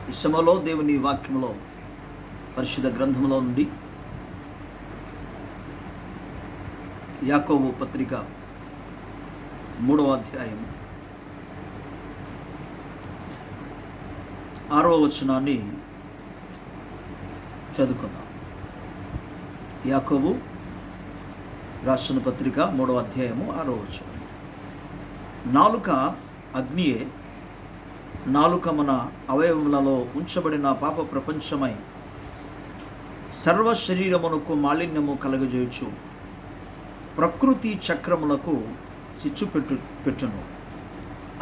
ఈ సమయంలో దేవుని వాక్యంలో పరిశుద్ధ గ్రంథంలో నుండి యాకోబు పత్రిక 3వ అధ్యాయం 6వ వచనాన్ని చదువుకుందాం. యాకోబు రాసిన పత్రిక 3వ అధ్యాయము 6వ వచనం. నాలుక అగ్నియే, నాలుక మన అవయవములలో ఉంచబడిన పాప ప్రపంచమై సర్వ శరీరమునకు మాలిన్యము కలగజేయచ్చు, ప్రకృతి చక్రములకు చిచ్చు పెట్టును,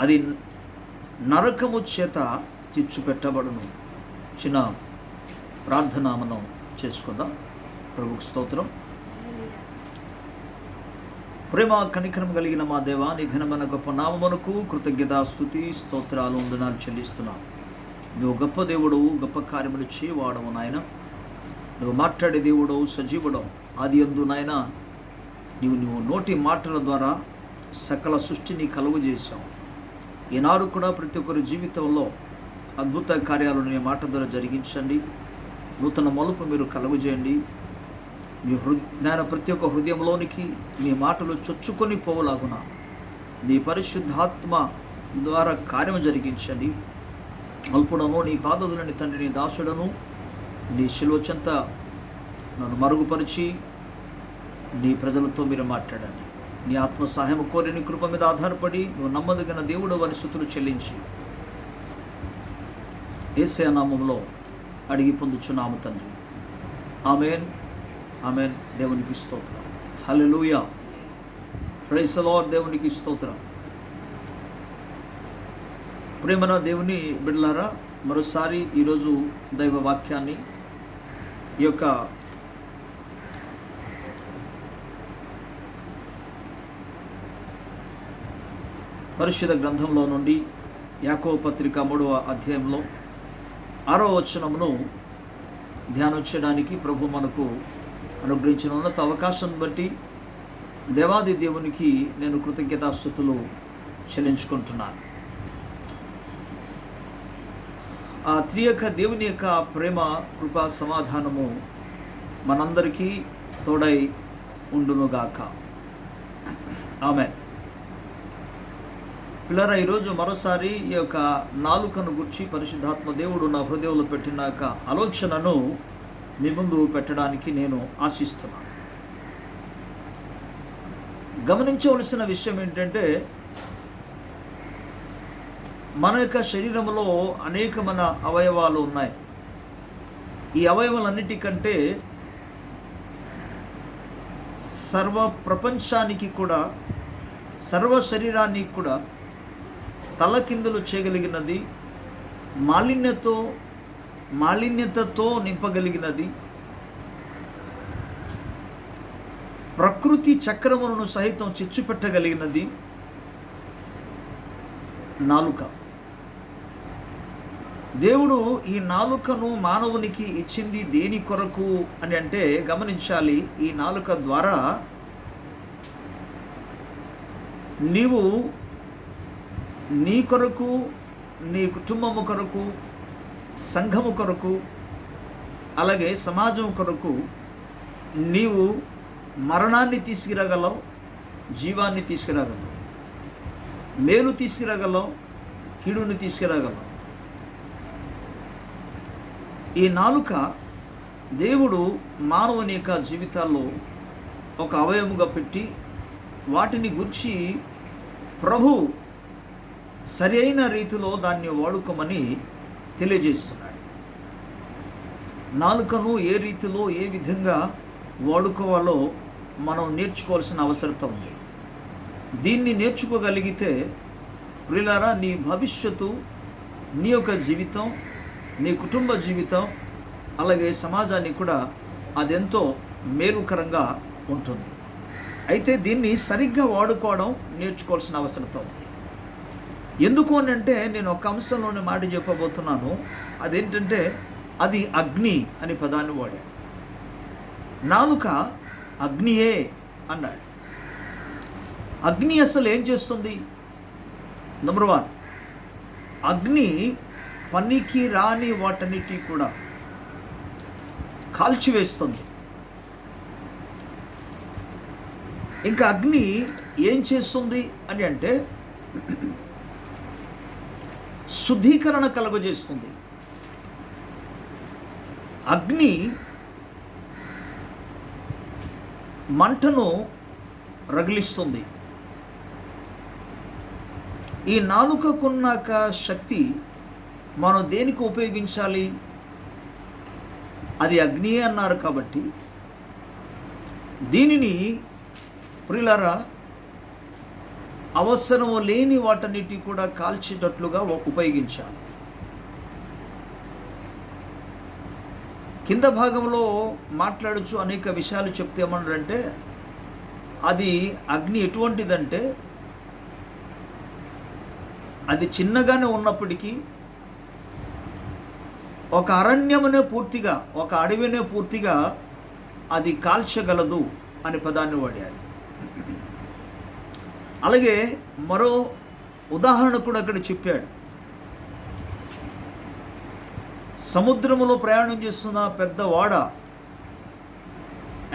అది నరకము చేత చిచ్చు పెట్టబడును. చిన్న ప్రార్థన మనం చేసుకుందాం. ప్రభుకు స్తోత్రం. ప్రేమ కనికరం కలిగిన మా దేవా, నీ ఘనమైన గొప్ప నామమునకు కృతజ్ఞత స్తుతి స్తోత్రాలు వందనాలు చెల్లిస్తున్నాం. నువ్వు గొప్ప దేవుడవు, గొప్ప కార్యములు చేయవాడవు నాయన. నువ్వు మాట్లాడే దేవుడవు, సజీవుడవు. ఆది యందు నాయన నువ్వు నోటి మాటల ద్వారా సకల సృష్టిని కలుగు చేశావు. ఈనాడు కూడా ప్రతి ఒక్కరి జీవితంలో అద్భుత కార్యాలు నీ మాట ద్వారా జరిగించండి. నూతన మలుపు మీరు కలుగు చేయండి. నేను ప్రతి ఒక్క హృదయంలోనికి నీ మాటలు చొచ్చుకొని పోవులాగున నీ పరిశుద్ధాత్మ ద్వారా కార్యం జరిగించండి. అల్పుడను నీ పాదదులని తండ్రి, నీ దాసుడను నీ శిలువ చెంత నన్ను మరుగుపరిచి నీ ప్రజలతో మీరు మాట్లాడండి. నీ ఆత్మ సహాయం కోరి నీ కృప మీద ఆధారపడి నువ్వు నమ్మదగిన దేవుడు అని స్తుతులు చెల్లించి యేసయ్య నామములో అడిగి పొందుచున్నాము తండ్రి. ఆమేన్, ఆమేన్. దేవునికి స్తోత్రం. హల్లెలూయా. Praise the Lord. దేవునికి స్తోత్రం. ప్రేమన దేవుని బిడ్డలారా, మరోసారి ఈరోజు దైవ వాక్యాన్ని ఈ యొక్క పరిశుద్ధ గ్రంథంలో నుండి యాకోబు పత్రిక 3వ అధ్యాయంలో 6వ వచనమును ధ్యానం చేయడానికి ప్రభు మనకు అనుగ్రహించిన ఉన్నత అవకాశం బట్టి దేవాది దేవునికి నేను కృతజ్ఞతాస్తుతులు చెల్లించుకుంటున్నాను. ఆ త్రియక దేవుని యొక్క ప్రేమ, కృపా, సమాధానము మనందరికీ తోడై ఉండునుగాక. ఆమేన్. పిల్లరా, ఈరోజు మరోసారి ఈ యొక్క నాలుకను గురించి పరిశుద్ధాత్మ దేవుడు నా హృదయంలో పెట్టిన ఆలోచనను మీ ముందు పెట్టడానికి నేను ఆశిస్తున్నాను. గమనించవలసిన విషయం ఏంటంటే, మన యొక్క శరీరంలో అనేకమైన అవయవాలు ఉన్నాయి. ఈ అవయవాలన్నిటికంటే సర్వ ప్రపంచానికి కూడా, సర్వ శరీరానికి కూడా తలకిందులు చేయగలిగినది, మాలిన్యతతో నింపగలిగినది, ప్రకృతి చక్రములను సహితం చిచ్చుపెట్టగలిగినది నాలుక. దేవుడు ఈ నాలుకను మానవునికి ఇచ్చింది దేని కొరకు అని అంటే, గమనించాలి. ఈ నాలుక ద్వారా నీవు నీ కొరకు, నీ కుటుంబము కొరకు, సంఘము కొరకు, అలాగే సమాజం కొరకు నీవు మరణాన్ని తీసుకురాగలవు, జీవాన్ని తీసుకురాగలవు, మేలు తీసుకురాగలవు, కీడుని తీసుకురాగలవు. ఈ నాలుక దేవుడు మానవుని యొక్క జీవితాల్లో ఒక అవయముగా పెట్టి వాటిని గురించి ప్రభు సరి అయిన రీతిలో దాన్ని వాడుకోమని తెలియజేస్తున్నాడు. నాలుకను ఏ రీతిలో, ఏ విధంగా వాడుకోవాలో మనం నేర్చుకోవాల్సిన అవసరత ఉంది. దీన్ని నేర్చుకోగలిగితే ప్రియులారా, నీ భవిష్యత్తు, నీ యొక్క జీవితం, నీ కుటుంబ జీవితం, అలాగే సమాజానికి కూడా అదెంతో మేలుకరంగా ఉంటుంది. అయితే దీన్ని సరిగ్గా వాడుకోవడం నేర్చుకోవాల్సిన అవసరత ఉంది. ఎందుకు అని అంటే, నేను ఒక అంశంలోని మాట చెప్పబోతున్నాను. అదేంటంటే, అది అగ్ని అని పదాన్ని వాడాడు. నాలుక అగ్నియే అన్నాడు. అగ్ని అసలు ఏం చేస్తుంది? నెంబర్ 1, అగ్ని పనికి రాని వాటన్నిటి కూడా కాల్చివేస్తుంది. ఇంకా అగ్ని ఏం చేస్తుంది అని అంటే శుద్ధీకరణ కలుగజేస్తుంది. అగ్ని మంటను రగిలిస్తుంది. ఈ నాలుకకున్నాక శక్తి మనం దేనికి ఉపయోగించాలి? అది అగ్ని అన్నారు కాబట్టి దీనిని ప్రియులారా అవసరము లేని వాటన్నిటి కూడా కాల్చేటట్లుగా ఉపయోగించాలి. కింద భాగంలో మాట్లాడుచు అనేక విషయాలు చెప్తే ఏమన్నారంటే అది అగ్ని ఎటువంటిదంటే అది చిన్నగానే ఉన్నప్పటికీ ఒక అరణ్యమునే పూర్తిగా, ఒక అడవినే పూర్తిగా అది కాల్చగలదు అనే పదాన్ని వాడాడు. అలాగే మరో ఉదాహరణ కూడా అక్కడ చెప్పాడు. సముద్రములో ప్రయాణం చేస్తున్న పెద్ద వాడ,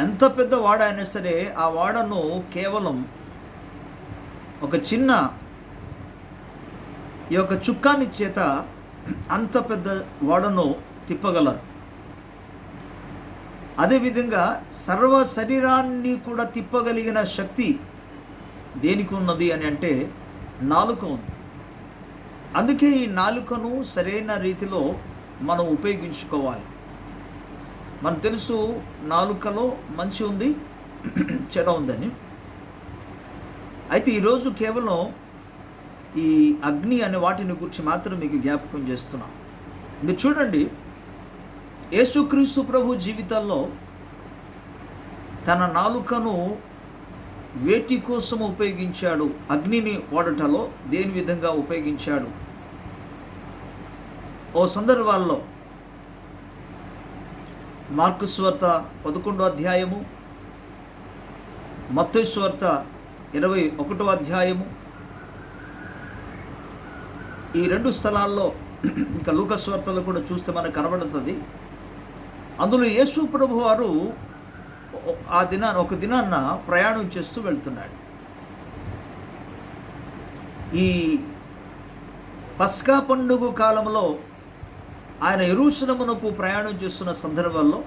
ఎంత పెద్ద వాడ అయినా సరే ఆ వాడను కేవలం ఒక చిన్న ఈ యొక్క చుక్కాని చేత అంత పెద్ద వాడను తిప్పగలరు. అదేవిధంగా సర్వ శరీరాన్ని కూడా తిప్పగలిగిన శక్తి దేనికి ఉన్నది అని అంటే నాలుక ఉంది. అందుకే ఈ నాలుకను సరైన రీతిలో మనం ఉపయోగించుకోవాలి. మనకు తెలుసు నాలుకలో మంచి ఉంది, చెడ ఉందని. అయితే ఈరోజు కేవలం ఈ అగ్ని అనే వాటిని గురించి మాత్రం మీకు జ్ఞాపకం చేస్తున్నాం. మీరు చూడండి, యేసుక్రీస్తు ప్రభు జీవితాల్లో తన నాలుకను వేటి కోసం ఉపయోగించాడు, అగ్నిని వాడటంలో దేని విధంగా ఉపయోగించాడు. ఓ సందర్భాల్లో మార్కు సువార్త 11వ అధ్యాయము, మత్తయి సువార్త 21వ అధ్యాయము, ఈ రెండు స్థలాల్లో ఇంకా లూకా సువార్తలో కూడా చూస్తే మనకు కనబడుతుంది. అందులో యేసు ప్రభు వారు ఒక దినాన్న ప్రయాణం చేస్తూ వెళ్తున్నాడు. ఈ పస్కా పండుగ కాలంలో ఆయన యెరూషలేమునకు ప్రయాణం చేస్తున్న సందర్భాల్లో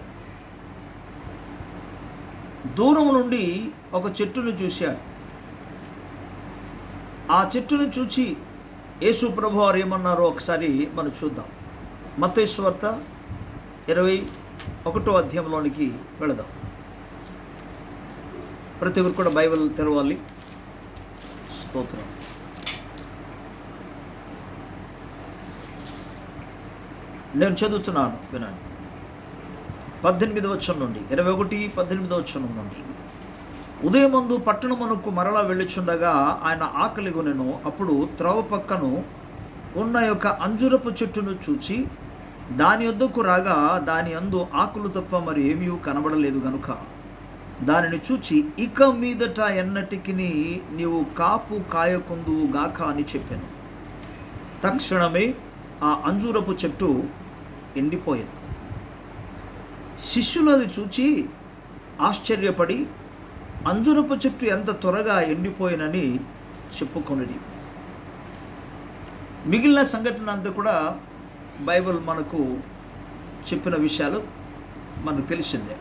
దూరం నుండి ఒక చెట్టును చూశాడు. ఆ చెట్టును చూచి యేసు ప్రభు వారు ఏమన్నారో ఒకసారి మనం చూద్దాం. మత్తయి సువార్త 21వ అధ్యాయంలోనికి వెళదాం. ప్రతి ఒక్కరు కూడా బైబిల్ తెరవాలి. స్తోత్రం. నేను చదువుతున్నాను, వినండి. 18వ వచనం నుండి 18వ వచనం నుండి. ఉదయమందు పట్టణమునకు మరలా వెళ్ళుచుండగా ఆయన ఆకలిగొనెను. అప్పుడు త్రోవ పక్కను ఉన్న యొక్క అంజూరపు చెట్టును చూచి దాని యొద్దకు రాగా దాని అందు ఆకులు తప్ప మరి ఏమీ కనబడలేదు గనుక దానిని చూచి ఇక మీదట ఎన్నటికి నీవు కాపు కాయకుందు గాక అని చెప్పాను. తక్షణమే ఆ అంజూరపు చెట్టు ఎండిపోయింది. శిష్యులు అది చూచి ఆశ్చర్యపడి అంజూరపు చెట్టు ఎంత త్వరగా ఎండిపోయినని చెప్పుకొనిది. మిగిలిన సంఘటన అంతా కూడా బైబిల్ మనకు చెప్పిన విషయాలు మనకు తెలిసిందే.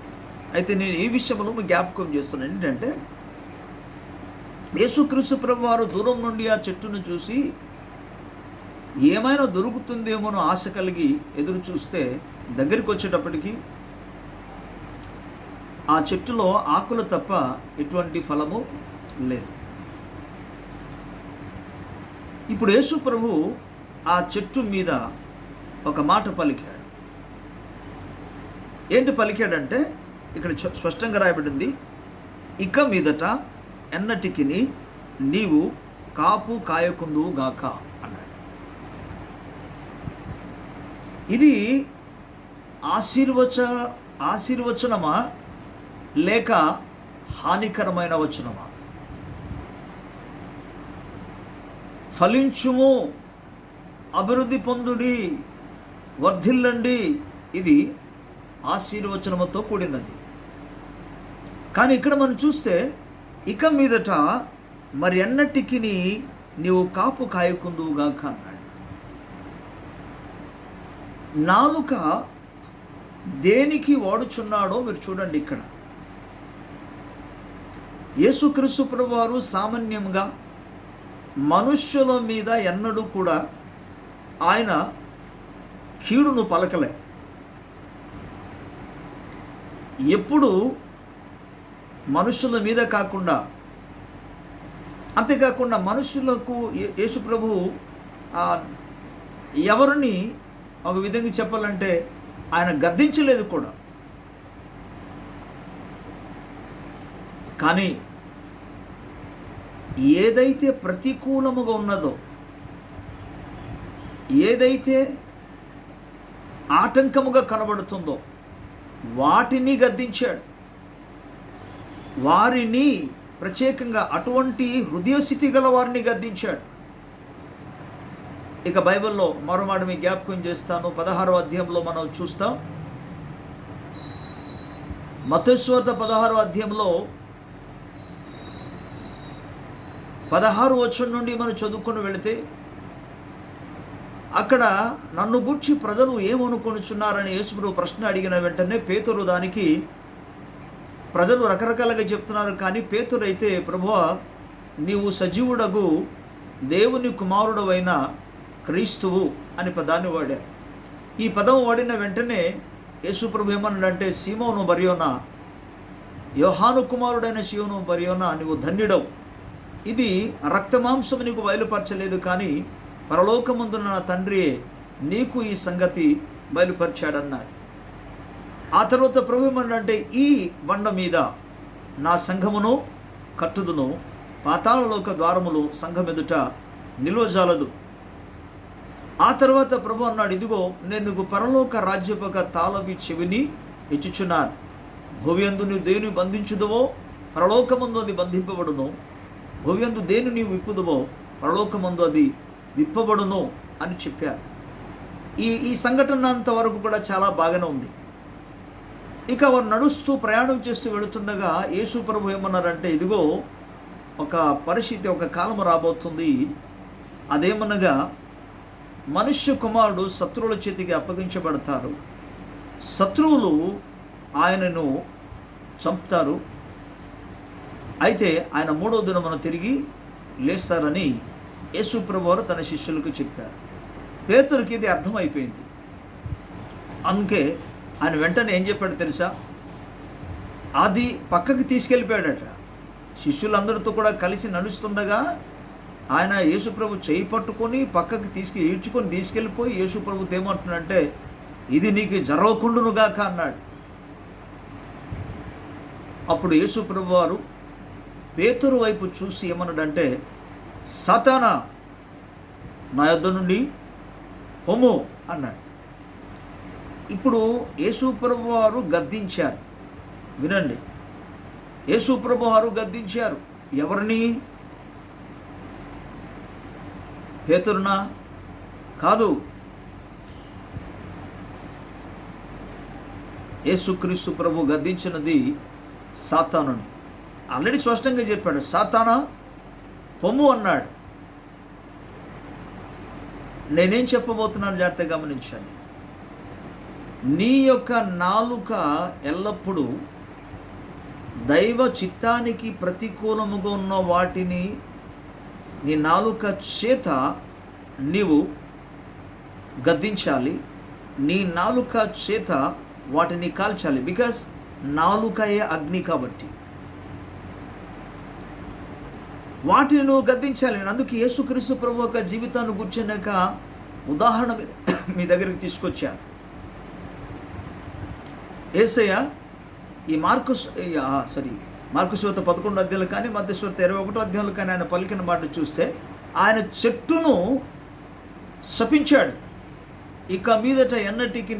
అయితే నేను ఈ విషయంలో జ్ఞాపకం చేస్తున్నాను ఏంటంటే, యేసుక్రీస్తు ప్రభు వారు దూరం నుండి ఆ చెట్టును చూసి ఏమైనా దొరుకుతుందేమోనో ఆశ కలిగి ఎదురు చూస్తే దగ్గరికి వచ్చేటప్పటికి ఆ చెట్టులో ఆకులు తప్ప ఎటువంటి ఫలము లేదు. ఇప్పుడు యేసు ప్రభు ఆ చెట్టు మీద ఒక మాట పలికాడు. ఏంటి పలికాడంటే ఇక్కడ స్పష్టంగా రాయబడింది, ఇక మీదట ఎన్నటికి నీవు కాపు కాయకుందు గాక అన్నాడు. ఇది ఆశీర్వచనమా లేక హానికరమైన వచనమా? ఫలించుము, అభివృద్ధి పొందుడి, వర్ధిల్లండి, ఇది ఆశీర్వచనముతో కూడినది. కానీ ఇక్కడ మనం చూస్తే ఇక మీదట మరి ఎన్నటికి నీవు కాపు కాయకుందువుగాక అన్నాడు. నాలుక దేనికి వాడుచున్నాడో మీరు చూడండి. ఇక్కడ యేసుక్రీస్తు ప్రభువారు సామాన్యంగా మనుష్యుల మీద ఎన్నడూ కూడా ఆయన కీడును పలకలే. ఎప్పుడు మనుషుల మీద కాకుండా, అంతేకాకుండా మనుషులకు యేసు ప్రభువు ఎవరిని ఒక విధంగా చెప్పాలంటే ఆయన గద్దించలేదు కూడా. కానీ ఏదైతే ప్రతికూలముగా ఉన్నదో, ఏదైతే ఆటంకముగా కనబడుతుందో వాటిని గద్దించాడు. వారిని ప్రత్యేకంగా అటువంటి హృదయస్థితి గల వారిని గద్దించాడు. ఇక బైబిల్లో మరో మాట మీ జ్ఞాపకం చేస్తాను. 16వ అధ్యాయంలో మనం చూస్తాం. మత్తయి సువార్త 16వ అధ్యాయంలో 16 వచనం నుండి మనం చదువుకొని వెళితే అక్కడ నన్ను గూర్చి ప్రజలు ఏమనుకొనుచున్నారని యేసుప్రభువు ప్రశ్న అడిగిన వెంటనే పేతురు దానికి, ప్రజలు రకరకాలుగా చెప్తున్నారు కానీ పేతురు అయితే, ప్రభువా నీవు సజీవుడగు దేవుని కుమారుడవైన క్రీస్తువు అని పదాన్ని వాడారు. ఈ పదం వాడిన వెంటనే యేసుప్రభు ఏమన్నాడంటే, సీమోను బర్యోనా, యోహాను కుమారుడైన సీమోను బర్యోనా, నీవు ధన్యుడవు. ఇది రక్తమాంసము నీకు బయలుపరచలేదు, కానీ పరలోకమందున్న నా తండ్రియే నీకు ఈ సంగతి బయలుపరిచాడన్నారు. ఆ తర్వాత ప్రభు ఏమన్నాడంటే, ఈ బండ మీద నా సంఘమును కట్టుదును, పాతాళలోక ద్వారములు సంఘం ఎదుట నిలువజాలదు. ఆ తర్వాత ప్రభు అన్నాడు, ఇదిగో నేను నీకు పరలోక రాజ్యపక తాళవి చెవిని ఇచ్చుచున్నాను. భూయందు నువ్వు దేని బంధించుదువో పరలోకమందు అది బంధింపబడును, భూయందు దేని నీవు విప్పుదువో పరలోకమందు అది విప్పబడును అని చెప్పారు. ఈ సంఘటన అంతవరకు కూడా చాలా బాగానే ఉంది. ఇక వారు నడుస్తూ ప్రయాణం చేస్తూ వెళుతుండగా యేసు ప్రభు ఏమన్నారంటే, ఇదిగో ఒక పరిస్థితి, ఒక కాలం రాబోతుంది. అదేమనగా మనుష్య కుమారుడు శత్రువుల చేతికి అప్పగించబడతారు, శత్రువులు ఆయనను చంపుతారు, అయితే ఆయన 3వ దినమున తిరిగి లేస్తారని యేసు ప్రభువారు తన శిష్యులకు చెప్పారు. పేతురుకి ఇది అర్థమైపోయింది. అందుకే ఆయన వెంటనే ఏం చెప్పాడు తెలుసా? అది పక్కకి తీసుకెళ్ళిపోయాడట. శిష్యులందరితో కూడా కలిసి నడుస్తుండగా ఆయన యేసుప్రభు చేయి పట్టుకొని పక్కకి ఈడ్చుకొని తీసుకెళ్ళిపోయి యేసుప్రభుతో ఏమంటున్నాడంటే, ఇది నీకు జరగకుండునుగాక అన్నాడు. అప్పుడు యేసుప్రభు వారు పేతురు వైపు చూసి ఏమన్నాడంటే, సాతానా నా యొద్ద నుండి పొమ్ము అన్నాడు. ఇప్పుడు యేసుప్రభు వారు గద్దించారు. వినండి, యేసుప్రభు వారు గద్దించారు. ఎవరిని? పేతురునా? కాదు, యేసుక్రీస్తు ప్రభు గద్దించినది సాతానుని. ఆల్రెడీ స్పష్టంగా చెప్పాడు, సాతానా పొమ్ము అన్నాడు. నేనేం చెప్పబోతున్నాను జాగ్రత్తగా గమనించండి. నీ యొక్క నాలుక ఎల్లప్పుడూ దైవ చిత్తానికి ప్రతికూలముగా ఉన్న వాటిని నీ నాలుక చేత నీవు గద్దించాలి, నీ నాలుక చేత వాటిని కాల్చాలి. బికాస్ నాలుకయే అగ్ని కాబట్టి వాటిని నువ్వు గద్దించాలి. అందుకే యేసుక్రీస్తు ప్రభు యొక్క జీవితాన్ని కూర్చున్నాక ఉదాహరణ మీ దగ్గరికి తీసుకొచ్చాను. యేసయ్య ఈ మార్కు సువార్త 11వ అధ్యాయంలో కానీ మత్తయి సువార్త 21వ అధ్యాయంలో కానీ ఆయన పలికిన మాట చూస్తే ఆయన చెట్టును శపించాడు. ఇక మీదట ఎన్నటికి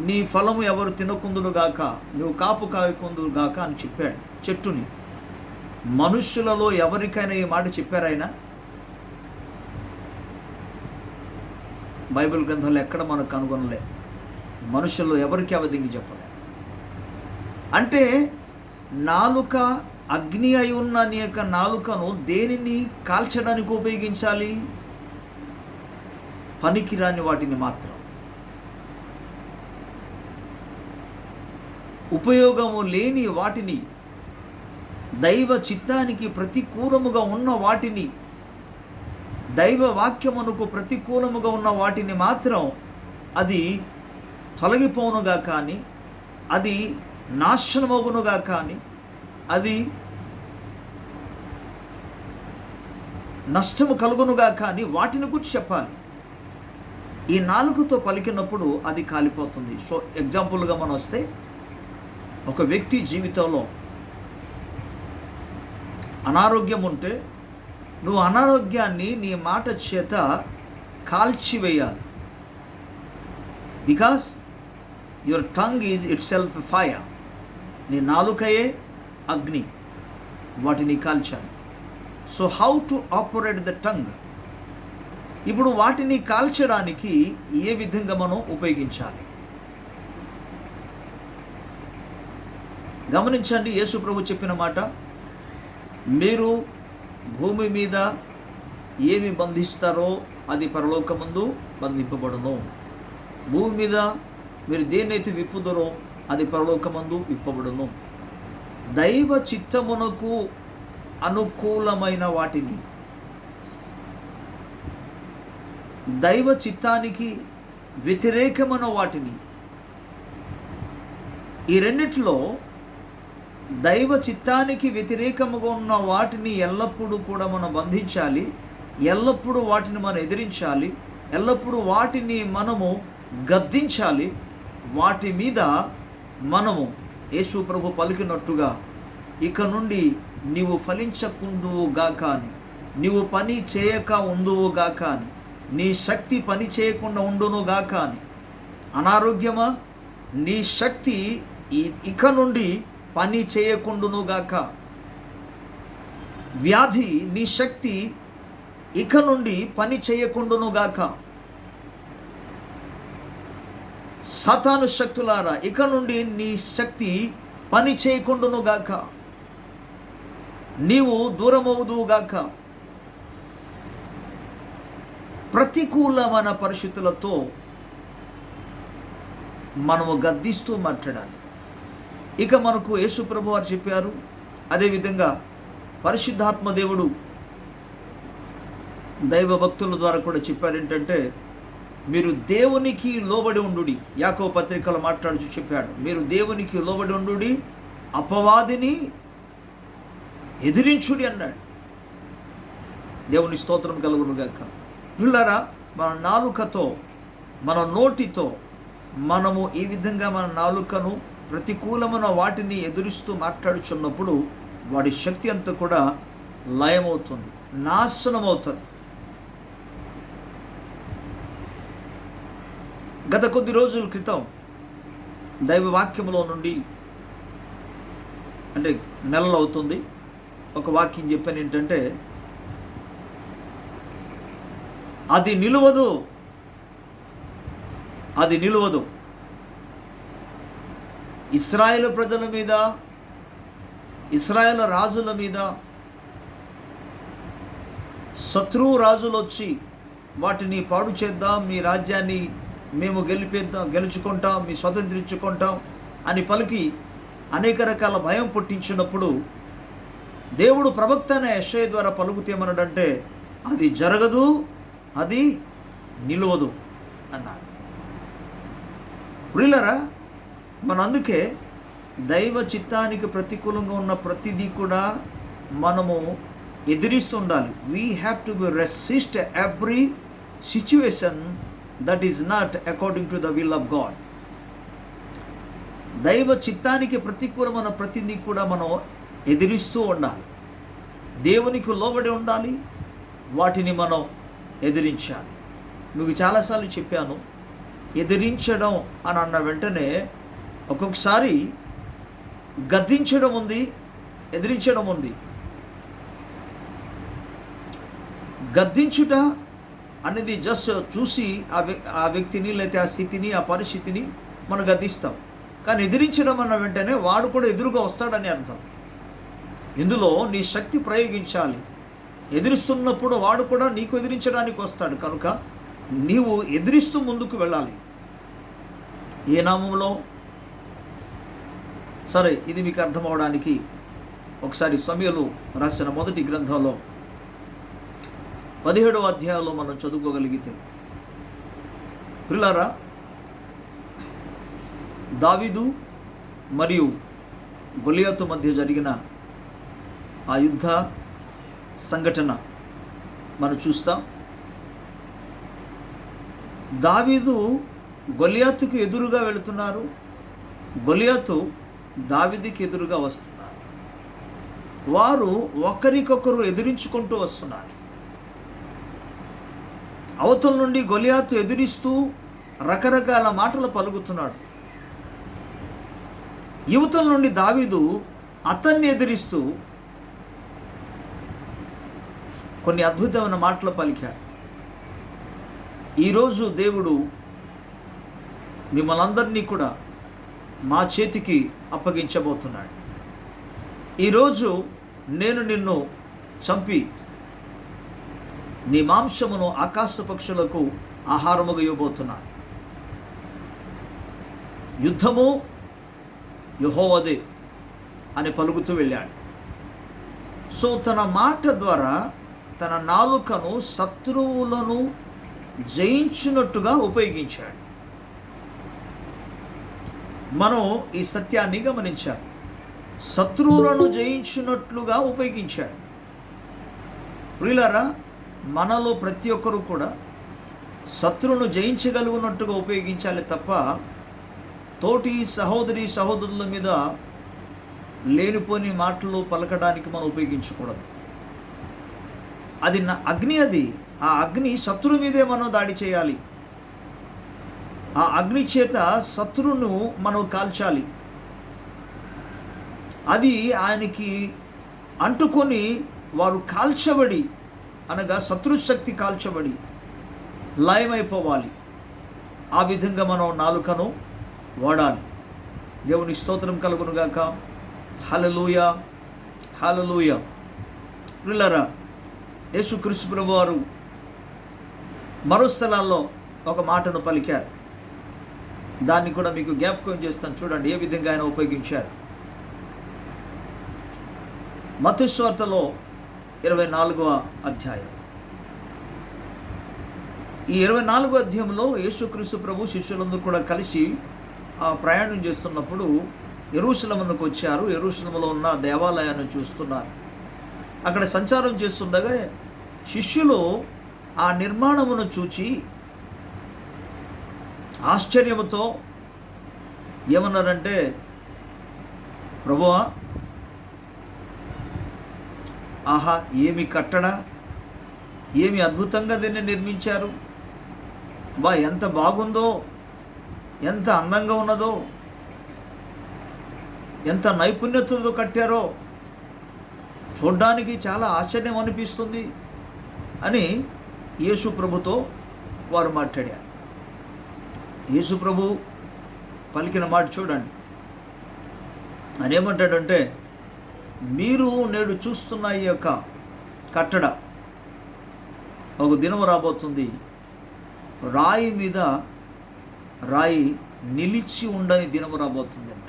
నీ ఫలము ఎవరు తినకుందును గాక, నువ్వు కాపు కాయకుందును గాక అని చెప్పాడు చెట్టుని. మనుష్యులలో ఎవరికైనా ఈ మాట చెప్పారు ఆయన? బైబిల్ గ్రంథంలో ఎక్కడ మనకు కనుగొనలే. మనుషుల్లో ఎవరికి అవధింగి చెప్పలే. అంటే నాలుక అగ్ని అయి ఉన్న నీ యొక్క నాలుకను దేనిని కాల్చడానికి ఉపయోగించాలి? పనికిరాని వాటిని మాత్రం, ఉపయోగము లేని వాటిని, దైవ చిత్తానికి ప్రతికూలముగా ఉన్న వాటిని, దైవ వాక్యమునకు ప్రతికూలముగా ఉన్న వాటిని మాత్రం అది తొలగిపోనుగా కానీ, అది నాశనమగునుగా కానీ, అది నష్టము కలుగునుగా కానీ వాటిని గురించి చెప్పాలి. ఈ నాలుగుతో పలికినప్పుడు అది కాలిపోతుంది. సో ఎగ్జాంపుల్గా మనం వస్తే, ఒక వ్యక్తి జీవితంలో అనారోగ్యం ఉంటే నువ్వు అనారోగ్యాన్ని నీ మాట చేత కాల్చివేయాలి. Because your tongue is itself fire. నీ నాలుకయే అగ్ని, వాటిని కాల్చాలి. So how to operate the tongue? ఇప్పుడు వాటిని కాల్చడానికి ఏ విధంగా మనం ఉపయోగించాలి? గమనించండి, యేసు ప్రభు చెప్పిన మాట, మీరు భూమి మీద ఏమి బంధిస్తారో అది పరలోకమందు బంధింపబడును. భూమి మీద మీరు దేన్నైతే విప్పుదరో అది పరలోకమందు విప్పబడును. దైవ చిత్తమునకు అనుకూలమైన వాటిని, దైవ చిత్తానికి వ్యతిరేకమైన వాటిని, ఈ రెండిట్లో దైవ చిత్తానికి వ్యతిరేకముగా ఉన్న వాటిని ఎల్లప్పుడూ కూడా మనం బంధించాలి. ఎల్లప్పుడూ వాటిని మనం ఎదిరించాలి. ఎల్లప్పుడూ వాటిని మనము గద్దించాలి. వాటి మీద మనము యేసు ప్రభు పలికినట్టుగా, ఇక నుండి నీవు ఫలించకుందువుగా కానీ, నీవు పని చేయక ఉందువుగా కానీ, నీ శక్తి పని చేయకుండా ఉండునుగా కానీ, అనారోగ్యమా నీ శక్తి ఇక నుండి పని చేయకుండునుగాక, వ్యాధి నీ శక్తి ఇక నుండి పని చేయకుండునుగాక, సాతాను శక్తులారా ఇక నుండి నీ శక్తి పని చేయకుండునుగాక, నీవు దూరమవుదువుగాక. ప్రతికూలమైన పరిస్థితులతో మనము గద్దిస్తూ మాట్లాడాలి. ఇక మనకు యేసు ప్రభు వారు చెప్పారు, అదేవిధంగా పరిశుద్ధాత్మ దేవుడు దైవ భక్తుల ద్వారా కూడా చెప్పారు. ఏంటంటే, మీరు దేవునికి లోబడి ఉండుడి. యాకోబు పత్రికలో మాట్లాడుతూ చెప్పాడు, మీరు దేవునికి లోబడి ఉండుడి, అపవాదిని ఎదిరించుడి అన్నాడు. దేవుని స్తోత్రం కలుగునుగాక. పిల్లరా, మన నాలుకతో, మన నోటితో మనము ఈ విధంగా మన నాలుకను ప్రతికూలమైన వాటిని ఎదురిస్తూ మాట్లాడుచున్నప్పుడు వాడి శక్తి అంతా కూడా లయమవుతుంది, నాశనమవుతుంది. గత కొద్ది రోజుల క్రితం దైవ వాక్యంలో నుండి, అంటే నెలలు అవుతుంది, ఒక వాక్యం చెప్పాను. ఏంటంటే, అది నిలువదు, అది నిలువదు. ఇశ్రాయేలు ప్రజల మీద, ఇశ్రాయేలు రాజుల మీద శత్రువు రాజులు వచ్చి వాటిని పాడు చేద్దాం, మీ రాజ్యాన్ని మేము గెలుచుకుంటాం, మీ స్వతంత్రించుకుంటాం అని పలికి అనేక రకాల భయం పుట్టించినప్పుడు దేవుడు ప్రవక్త అయిన యెషయా ద్వారా పలుకుతేమన్నాడంటే, అది జరగదు, అది నిలువదు అన్నాడు. ప్రియులారా, మన అందుకే దైవ చిత్తానికి ప్రతికూలంగా ఉన్న ప్రతిదీ కూడా మనము ఎదిరిస్తూ ఉండాలి. We have to resist every situation that is not according to the will of God. దైవ చిత్తానికి ప్రతికూలమైన ప్రతిదీ కూడా మనం ఎదిరిస్తూ ఉండాలి. దేవునికి లోబడి ఉండాలి, వాటిని మనం ఎదిరించాలి. మీకు చాలాసార్లు చెప్పాను, ఎదిరించడం అని అన్న వెంటనే ఒక్కొక్కసారి గద్దించడం ఉంది, ఎదిరించడం ఉంది. గద్దించుట అనేది జస్ట్ చూసి ఆ వ్యక్తిని లేకపోతే ఆ స్థితిని ఆ పరిస్థితిని మనం గద్దిస్తాం. కానీ ఎదిరించడం అన్న వెంటనే వాడు కూడా ఎదురుగా వస్తాడని అర్థం. ఇందులో నీ శక్తి ప్రయోగించాలి. ఎదిరిస్తున్నప్పుడు వాడు కూడా నీకు ఎదిరించడానికి వస్తాడు. కనుక నీవు ఎదిరిస్తూ ముందుకు వెళ్ళాలి. ఏ నామంలో? సరే, ఇది మీకు అర్థం అవడానికి ఒకసారి సమూయేలు రాసిన మొదటి గ్రంథంలో 17వ అధ్యాయంలో మనం చదువుకోగలిగితే, ప్రియులారా, దావీదు మరియు గొలియాతు మధ్య జరిగిన ఆ యుద్ధ సంఘటన మనం చూస్తాం. దావీదు గొలియాతుకు ఎదురుగా వెళుతున్నారు, గొలియాతు దావీదుకి ఎదురుగా వస్తున్నారు. వారు ఒకరికొకరు ఎదిరించుకుంటూ వస్తున్నారు. అవతల నుండి గొలియాతు ఎదిరిస్తూ రకరకాల మాటలు పలుకుతున్నాడు. యువతల నుండి దావీదు అతన్ని ఎదిరిస్తూ కొన్ని అద్భుతమైన మాటలు పలికాడు. ఈరోజు దేవుడు మిమ్మల్ని అందరినీ కూడా మా చేతికి అప్పగించబోతున్నాడు. ఈరోజు నేను నిన్ను చంపి నీ మాంసమును ఆకాశ పక్షులకు ఆహారముగా ఇవ్వబోతున్నాను. యుద్ధము యెహోవాదే అని పలుకుతూ వెళ్ళాడు. సో తన మాట ద్వారా తన నాలుకను శత్రువులను జయించినట్టుగా ఉపయోగించాడు. మనం ఈ సత్యాన్ని గమనించాలి. శత్రువులను జయించినట్లుగా ఉపయోగించాడు. ప్రియులారా, మనలో ప్రతి ఒక్కరూ కూడా శత్రువును జయించగలుగునట్టుగా ఉపయోగించాలి తప్ప తోటి సహోదరుల మీద లేనిపోని మాటలు పలకడానికి మనం ఉపయోగించకూడదు. అది అగ్ని. ఆ అగ్ని శత్రువు మీదే మనం దాడి చేయాలి. ఆ అగ్ని చేత శత్రువును మనం కాల్చాలి. అది ఆయనకి అంటుకొని వారు కాల్చబడి, అనగా శత్రుశక్తి కాల్చబడి లయమైపోవాలి. ఆ విధంగా మనం నాలుకను వాడాలి. దేవుని స్తోత్రం కలుగునుగాక. హల్లెలూయా, హల్లెలూయా. ప్రియులారా, యేసుక్రీస్తు ప్రభువారు మరో స్థలాల్లో ఒక మాటను పలికారు. దాన్ని కూడా మీకు జ్ఞాపకం చేస్తాను. చూడండి ఏ విధంగా ఆయన ఉపయోగించారు. మత్తయి సువార్తలో 24వ అధ్యాయం. ఈ 24వ అధ్యాయంలో యేసుక్రీస్తు ప్రభు శిష్యులందరూ కూడా కలిసి ప్రయాణం చేస్తున్నప్పుడు యెరూషలేమునకు వచ్చారు. యెరూషలేములో ఉన్న దేవాలయాన్ని చూస్తున్నారు. అక్కడ సంచారం చేస్తుండగా శిష్యులు ఆ నిర్మాణమును చూచి ఆశ్చర్యముతో ఏమన్నారంటే, ప్రభువా, ఆహా, ఏమి కట్టడా, ఏమి అద్భుతంగా దీన్ని నిర్మించారు, ఎంత బాగుందో, ఎంత అందంగా ఉన్నదో, ఎంత నైపుణ్యతతో కట్టారో, చూడ్డానికి చాలా ఆశ్చర్యం అనిపిస్తుంది అని యేసు ప్రభుతో వారు మాట్లాడారు. యేసు ప్రభు పలికిన మాట చూడండి. ఆయన ఏమంటాడంటే, మీరు నేడు చూస్తున్న ఈ యొక్క కట్టడ ఒక దినం రాబోతుంది, రాయి మీద రాయి నిలిచి ఉండని దినం రాబోతుంది అన్న.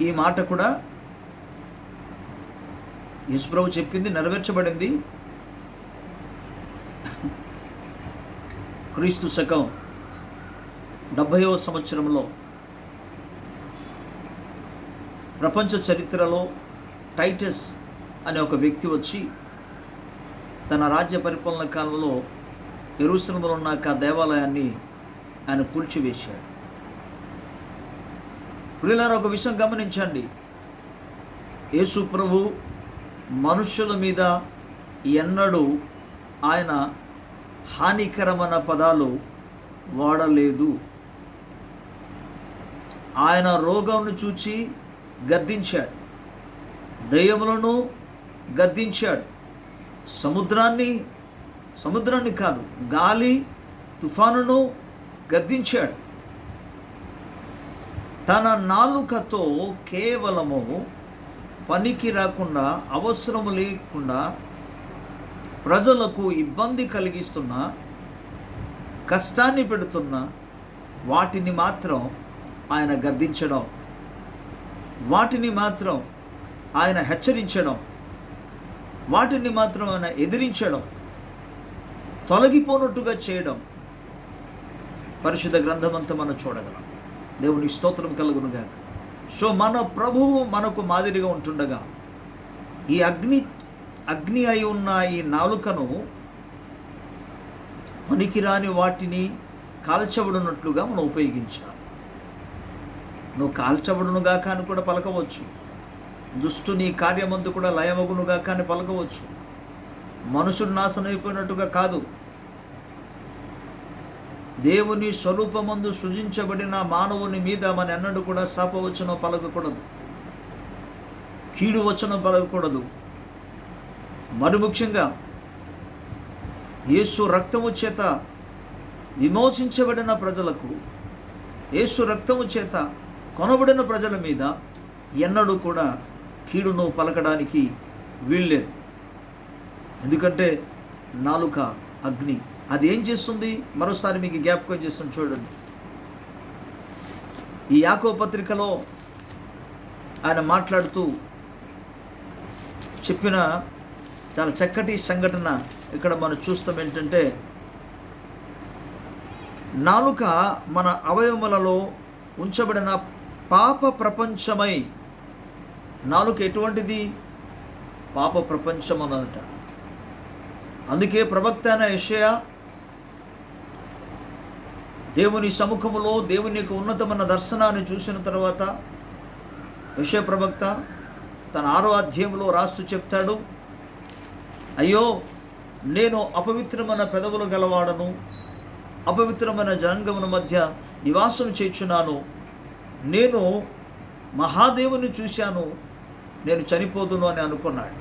ఈ మాట కూడా యేసుప్రభు చెప్పింది నెరవేర్చబడింది. క్రీస్తు శకం 70వ సంవత్సరంలో ప్రపంచ చరిత్రలో టైటస్ అనే ఒక వ్యక్తి వచ్చి తన రాజ్య పరిపాలన కాలంలో యెరూషలేములో ఉన్న ఆ దేవాలయాన్ని ఆయన కూల్చివేశాడు. ప్రియులారా, ఒక విషయం గమనించండి. యేసు ప్రభు మనుషుల మీద ఎన్నడూ ఆయన హానికరమైన పదాలు వాడలేదు. ఆయన రోగంను చూచి గద్దించాడు, దయ్యములను గద్దించాడు, సముద్రాన్ని సముద్రాన్ని కాదు, గాలి తుఫానును గద్దించాడు. తన నాలుకతో కేవలము పనికి రాకుండా, అవసరము లేకుండా ప్రజలకు ఇబ్బంది కలిగిస్తున్న, కష్టాన్ని పెడుతున్న వాటిని మాత్రం ఆయన గద్దించడం, వాటిని మాత్రం ఆయన హెచ్చరించడం, వాటిని మాత్రం ఆయన ఎదిరించడం, తొలగిపోనట్టుగా చేయడం పరిశుద్ధ గ్రంథమంతా మనం చూడగలం. దేవుని స్తోత్రం కలుగునుగాక. సో మన ప్రభువు మనకు మాదిరిగా ఉంటుండగా ఈ అగ్ని అయి ఉన్న ఈ నాలుకను పనికిరాని వాటిని కాల్చబడినట్లుగా మనం ఉపయోగించాలి. నువ్వు కాల్చబడునుగాక అని కూడా పలకవచ్చు. దుష్టుని కార్యమందు కూడా లయమగునుగాక అని పలకవచ్చు. మనుషుడు నాశనం అయిపోయినట్టుగా కాదు. దేవుని స్వరూపమందు సృజించబడిన మానవుని మీద మన ఎన్నడూ కూడా శాపవచనం పలకకూడదు, కీడు వచనం పలకకూడదు. మరి ముఖ్యంగా యేసు రక్తము చేత విమోచించబడిన ప్రజలకు, యేసు రక్తము చేత కొనబడిన ప్రజల మీద ఎన్నడూ కూడా కీడును పలకడానికి వీల్లేదు. ఎందుకంటే నాలుక అగ్ని. అది ఏం చేస్తుంది? మరోసారి మీకు జ్ఞాపకం చేస్తాను చూడండి. ఈ యాకోబు పత్రికలో ఆయన మాట్లాడుతూ చెప్పిన చాలా చక్కటి సంఘటన ఇక్కడ మనం చూస్తాం. ఏంటంటే నాలుక మన అవయవములలో ఉంచబడిన పాప ప్రపంచమై. నాలుక ఎటువంటిది? పాప ప్రపంచం అన్నదట. అందుకే ప్రవక్త అయిన యెషయా దేవుని సముఖములో దేవుని యొక్క ఉన్నతమైన దర్శనాన్ని చూసిన తర్వాత యెషయా ప్రవక్త తన 6వ అధ్యాయంలో రాస్తూ చెప్తాడు, అయ్యో నేను అపవిత్రమైన పెదవులు గలవాడను, అపవిత్రమైన జనాంగముల మధ్య నివాసం చేయుచున్నాను, నేను మహాదేవుని చూశాను, నేను చనిపోదును అని అనుకున్నాడు.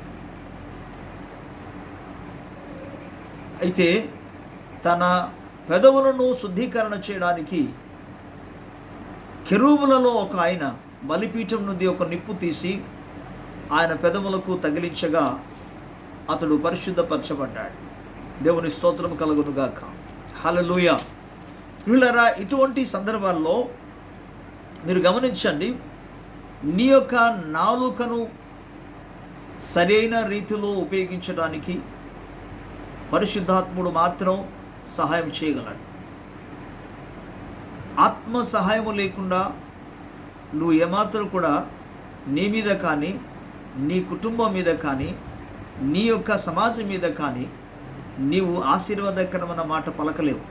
అయితే తన పెదవులను శుద్ధీకరణ చేయడానికి కెరూబులలో ఒక ఆయన బలిపీఠం నుండి ఒక నిప్పు తీసి ఆయన పెదవులకు తగిలించగా అతడు పరిశుద్ధపరచబడ్డాడు. దేవుని స్తోత్రం కలుగునుగాక. హల్లెలూయా. ప్రియులారా, ఇటువంటి సందర్భాల్లో మీరు గమనించండి, నీ యొక్క నాలుకను సరైన రీతిలో ఉపయోగించడానికి పరిశుద్ధాత్ముడు మాత్రం సహాయం చేయగలడు. ఆత్మ సహాయము లేకుండా నువ్వు ఏమాత్రం కూడా నీ మీద కానీ, నీ కుటుంబం మీద కానీ, నీ యొక్క సమాజం మీద కానీ నీవు ఆశీర్వాదకరమైన మాట పలకలేవు.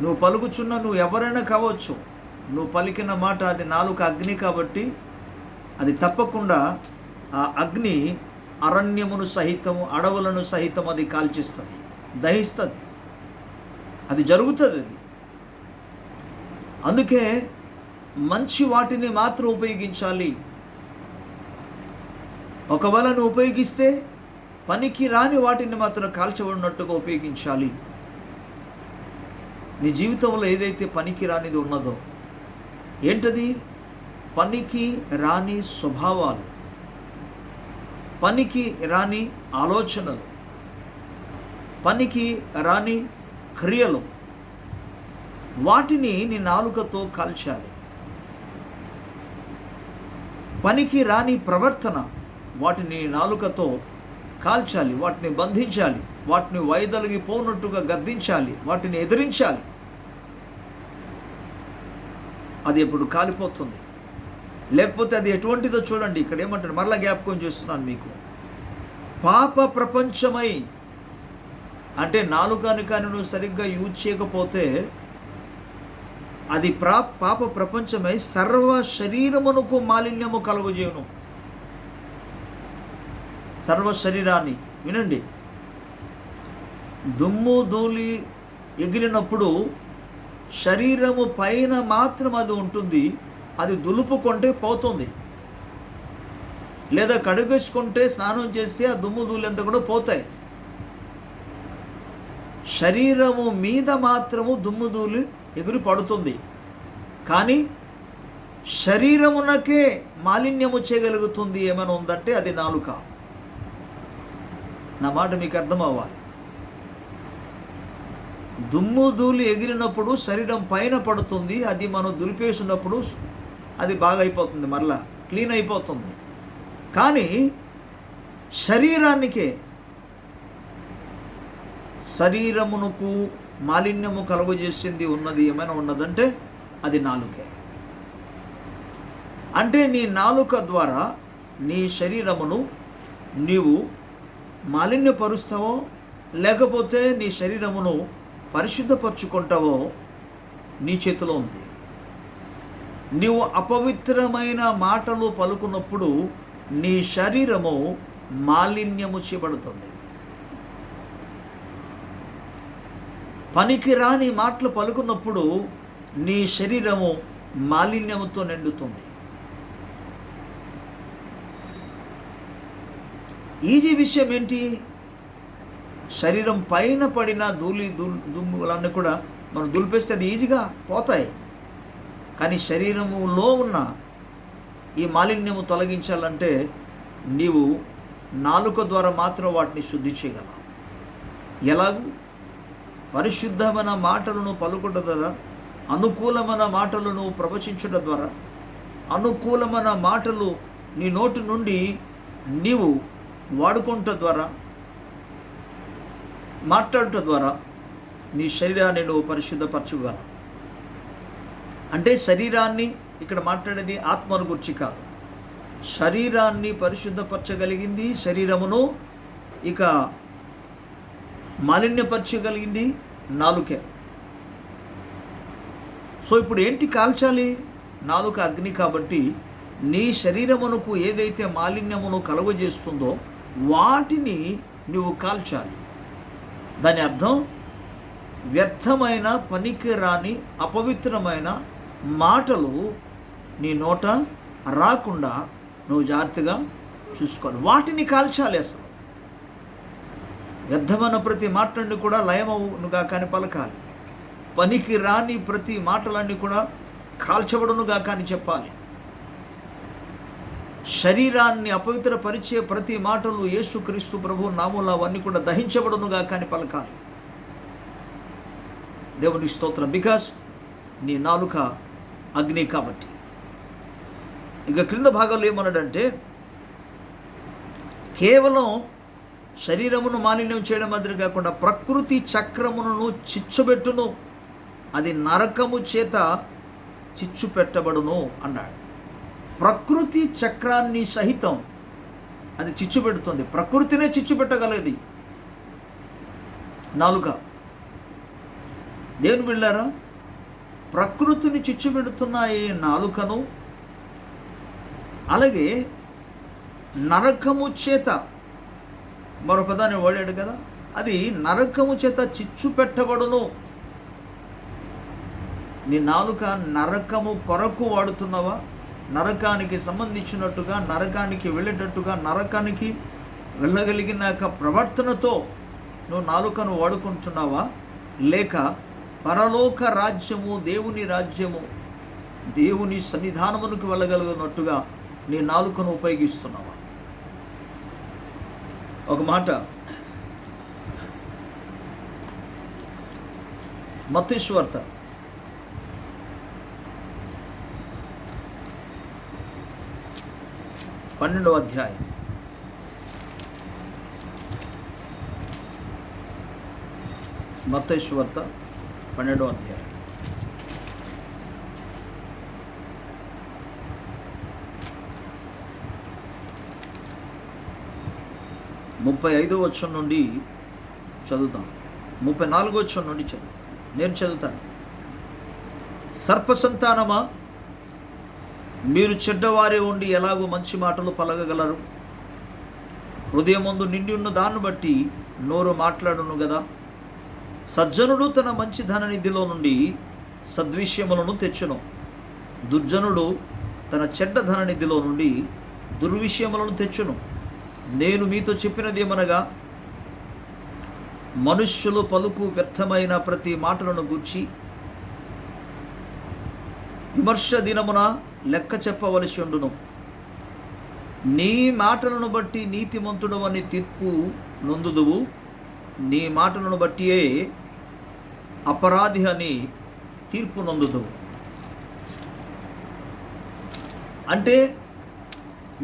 నువ్వు పలుకుచున్న నువ్వు ఎవరైనా కావచ్చు, నువ్వు పలికిన మాట అది నాలుక అగ్ని కాబట్టి అది తప్పకుండా ఆ అగ్ని అరణ్యమును సహితము, అడవులను సహితం అది కాల్చిస్తుంది, దహిస్తుంది. అది జరుగుతుంది. అది అందుకే మంచి వాటిని మాత్రం ఉపయోగించాలి. ఒకవేళ నువ్వు ఉపయోగిస్తే పనికి రాని వాటిని మాత్రం కాల్చబడినట్టుగా ఉపయోగించాలి. నీ జీవితంలో ఏదైతే పనికి రానిది ఉన్నదో, ఏంటది? పనికి రాని స్వభావాలు, పనికి రాని ఆలోచనలు, పనికి రాని క్రియలు, వాటిని నీ నాలుకతో కాల్చాలి. పనికి రాని ప్రవర్తన, వాటిని నాలుకతో కాల్చాలి, వాటిని బంధించాలి, వాటిని వైదొలిగిపోనట్టుగా గద్దించాలి, వాటిని ఎదిరించాలి. అది ఎప్పుడు కాలిపోతుంది. లేకపోతే అది ఎటువంటిదో చూడండి. ఇక్కడ ఏమంటారు, మరలా జ్ఞాపకం చేస్తున్నాను మీకు. పాప ప్రపంచమై అంటే నాలుకని కానీ నువ్వు సరిగ్గా యూజ్ చేయకపోతే అది పాప ప్రపంచమై సర్వ శరీరమునకు మాలిన్యము కలుగజేయును. సర్వ శరీరాన్ని వినండి, దుమ్ము ధూళి ఎగిరినప్పుడు శరీరము పైన మాత్రం అది ఉంటుంది, అది దులుపుకుంటే పోతుంది. లేదా కడుగేసుకుంటే స్నానం చేస్తే ఆ దుమ్ము ధూళి అంతా కూడా పోతాయి. శరీరము మీద మాత్రము దుమ్ముధూళి ఎగురి పడుతుంది, కానీ శరీరమునకే మాలిన్యము చేయగలుగుతుంది ఏమైనా ఉందంటే అది నాలుక. నా మాట మీకు అర్థం అవ్వాలి. దుమ్ము ధూళి ఎగిరినప్పుడు శరీరం పైన పడుతుంది, అది మనం దులిపేసినప్పుడు అది బాగా అయిపోతుంది, మరలా క్లీన్ అయిపోతుంది. కానీ శరీరమునకు మాలిన్యము కలుగజేసింది ఉన్నది ఏమైనా ఉన్నదంటే అది నాలుకే. అంటే నీ నాలుక ద్వారా నీ శరీరమును నీవు మాలిన్యపరుస్తావో లేకపోతే నీ శరీరమును పరిశుద్ధపరచుకుంటావో నీ చేతిలో ఉంది. నీవు అపవిత్రమైన మాటలు పలుకున్నప్పుడు నీ శరీరము మాలిన్యము చేయబడుతుంది. పనికిరాని మాటలు పలుకున్నప్పుడు నీ శరీరము మాలిన్యముతో నిండుతుంది. ఈజీ విషయం ఏంటి? శరీరం పైన పడిన దుమ్ములన్నీ కూడా మనం దులిపేస్తే అది ఈజీగా పోతాయి. కానీ శరీరములో ఉన్న ఈ మాలిన్యము తొలగించాలంటే నీవు నాలుక ద్వారా మాత్రం వాటిని శుద్ధి చేయగలవు. ఎలాగూ? పరిశుద్ధమైన మాటలను పలుకుట ద్వారా, అనుకూలమైన మాటలను ప్రవచించుట ద్వారా, అనుకూలమైన మాటలు నీ నోటి నుండి నీవు వాడుకుంట ద్వారా, మాట్లాడుట ద్వారా నీ శరీరాన్ని నువ్వు పరిశుద్ధపరచుగలవు. అంటే శరీరాన్ని ఇక్కడ మాట్లాడేది ఆత్మను గురించి కాదు. శరీరాన్ని పరిశుద్ధపరచగలిగింది శరీరమును, ఇక మాలిన్యపరచగలిగింది నాలుకే. సో ఇప్పుడు ఏంటి కాల్చాలి? నాలుక అగ్ని కాబట్టి నీ శరీరమునకు ఏదైతే మాలిన్యమును కలుగజేస్తుందో వాటిని నువ్వు కాల్చాలి. దాని అర్థం వ్యర్థమైన, పనికిరాని, అపవిత్రమైన మాటలు నీ నోట రాకుండా నువ్వు జాగ్రత్తగా చూసుకోవాలి. వాటిని కాల్చాలి. అసలు వ్యర్థమైన ప్రతి మాటలన్నీ కూడా లయమవునుగా కానీ పలకాలి. పనికి రాని ప్రతి మాటలన్నీ కూడా కాల్చబడునుగా కానీ చెప్పాలి. శరీరాన్ని అపవిత్రపరిచే ప్రతి మాటలు యేసుక్రీస్తు ప్రభు నామములో అవన్నీ కూడా దహించబడునుగా కానీ పలకాలి. దేవుని స్తోత్రం. బికాస్ నీ నాలుక అగ్ని కాబట్టి. ఇక క్రింద భాగాలు ఏమన్నాడంటే, కేవలం శరీరమును మాలిన్యం చేయడం మాదిరి కాకుండా ప్రకృతి చక్రమును చిచ్చుపెట్టును, అది నరకము చేత చిచ్చు పెట్టబడును అన్నాడు. ప్రకృతి చక్రాన్ని సహితం అది చిచ్చు పెడుతుంది. ప్రకృతినే చిచ్చు పెట్టగలది నాలుక. దేవుని బిడ్డలారా, ప్రకృతిని చిచ్చు పెడుతున్న ఈ నాలుకను, అలాగే నరకము చేత, మరో పదాన్ని వాడాడు కదా, అది నరకము చేత చిచ్చు పెట్టబడును. నీ నాలుక నరకము కొరకు వాడుతున్నావా? నరకానికి సంబంధించినట్టుగా, నరకానికి వెళ్ళేటట్టుగా, నరకానికి వెళ్ళగలిగిన ప్రవర్తనతో నువ్వు నాలుకను వాడుకుంటున్నావా? లేక పరలోక రాజ్యము, దేవుని రాజ్యము, దేవుని సన్నిధానమునకు వెళ్ళగలిగినట్టుగా నీ నాలుకను ఉపయోగిస్తున్నావా? ఒక మాట మత్తయి సువార్త 12వ అధ్యాయం 12వ అధ్యాయం 35వ వచనం నుండి చదువుతాం. 34వ వచనం నుండి నేను చదువుతాను. సర్ప సంతానమా, మీరు చెడ్డవారే ఉండి ఎలాగో మంచి మాటలు పలకగలరు? హృదయమందు నిండి ఉన్న దాన్ని బట్టి నోరు మాట్లాడును కదా. సజ్జనుడు తన మంచి ధననిధిలో నుండి సద్విషయములను తెచ్చును, దుర్జనుడు తన చెడ్డ ధననిధిలో నుండి దుర్విషయములను తెచ్చును. నేను మీతో చెప్పినది ఏమనగా, మనుష్యులు పలుకు వ్యర్థమైన ప్రతి మాటలను గూర్చి విమర్శ దినమున లెక్క చెప్పవలసి ఉండును. నీ మాటలను బట్టి నీతిమంతుడు అని తీర్పు నొందుదువు, నీ మాటలను బట్టియే అపరాధి అని తీర్పు నొందుదువు. అంటే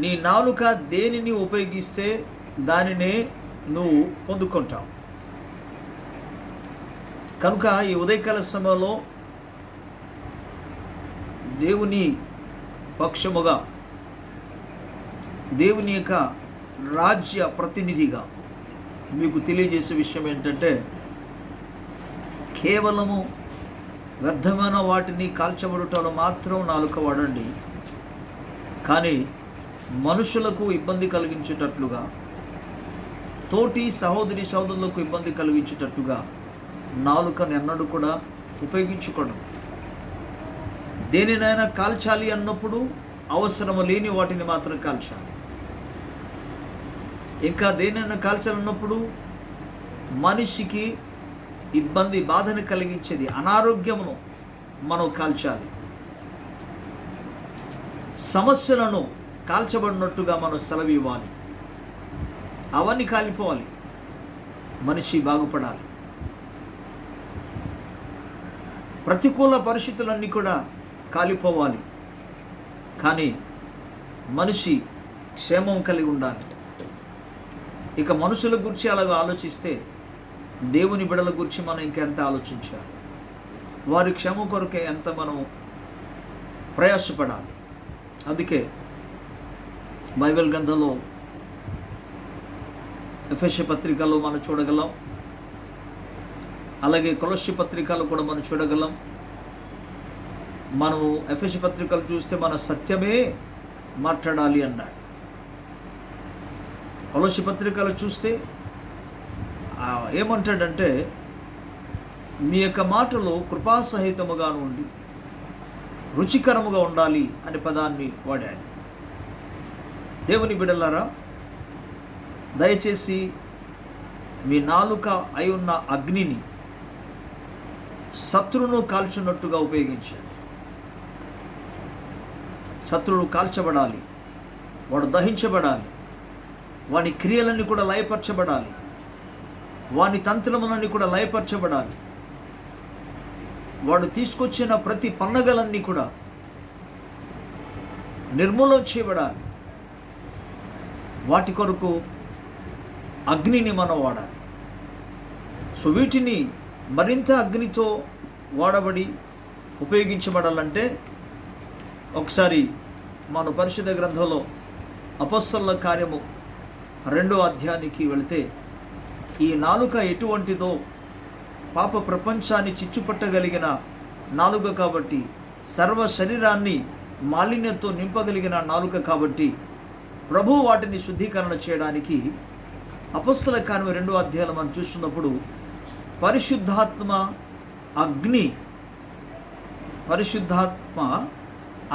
నీ నాలుక దేనిని ఉపయోగిస్తే దానినే నువ్వు పొందుకుంటావు. కనుక ఈ ఉదయకాల సమయంలో దేవుని పక్షముగా, దేవుని యొక్క రాజ్య ప్రతినిధిగా మీకు తెలియజేసే విషయం ఏంటంటే, కేవలము వ్యర్థమైన వాటిని కాల్చబడుటలో మాత్రం నాలుక వాడండి, కానీ మనుషులకు ఇబ్బంది కలిగించేటట్లుగా, తోటి సహోదరి సహోదరులకు ఇబ్బంది కలిగించేటట్లుగా నాలుకను ఎన్నడూ కూడా ఉపయోగించుకోవడం. దేనినైనా కాల్చాలి అన్నప్పుడు అవసరము లేని వాటిని మాత్రం కాల్చాలి. ఇంకా దేనైనా కాల్చాలన్నప్పుడు మనిషికి ఇబ్బంది, బాధను కలిగించేది, అనారోగ్యమును మనం కాల్చాలి. సమస్యలను కాల్చబడినట్టుగా మనం సెలవు ఇవ్వాలి. అవన్నీ కాలిపోవాలి, మనిషి బాగుపడాలి. ప్రతికూల పరిస్థితులన్నీ కూడా కాలిపోవాలి, కానీ మనిషి క్షేమం కలిగి ఉండాలి. ఇక మనుషుల గురించి అలాగ ఆలోచిస్తే దేవుని బిడ్డల గురించి మనం ఇంకెంత ఆలోచించాలి, వారి క్షేమం కొరకే ఎంత మనం ప్రయాసపడాలి. అందుకే బైబిల్ గ్రంథంలో ఎఫెసీ పత్రికలో మనం చూడగలం, అలాగే కొలస్సీ పత్రికలు కూడా మనం చూడగలం. మనం ఎఫెసీ పత్రికలు చూస్తే మన సత్యమే మాట్లాడాలి అన్నాడు. కొలస్సీ పత్రికలు చూస్తే ఏమంటాడంటే, మీ యొక్క మాటలు కృపాసహితముగా ఉండి రుచికరముగా ఉండాలి అనే పదాన్ని వాడాడు. దేవుని బిడ్డలారా, దయచేసి మీ నాలుక అయి ఉన్న అగ్నిని శత్రువును కాల్చున్నట్టుగా ఉపయోగించండి. శత్రువులు కాల్చబడాలి, వాడు దహించబడాలి, వాని క్రియలన్నీ కూడా లయపరచబడాలి, వాని తంత్రములన్నీ కూడా లయపరచబడాలి. వాడు తీసుకొచ్చిన ప్రతి పన్నగలన్నీ కూడా నిర్మూలన చేయబడాలి. వాటి కొరకు అగ్నిని మనం వాడాలి. సో వీటిని మరింత అగ్నితో వాడబడి ఉపయోగించబడాలంటే ఒకసారి మన పరిశుద్ధ గ్రంథంలో అపొస్తలుల కార్యము 2వ అధ్యాయానికి వెళితే, ఈ నాలుక ఎటువంటిదో, పాప ప్రపంచాన్ని చిచ్చుపట్టగలిగిన నాలుక కాబట్టి, సర్వ శరీరాన్ని మాలిన్యంతో నింపగలిగిన నాలుక కాబట్టి, ప్రభువు వాటిని శుద్ధీకరణ చేయడానికి అపొస్తలుల కార్యం 2వ అధ్యాయం మనం చూస్తున్నప్పుడు పరిశుద్ధాత్మ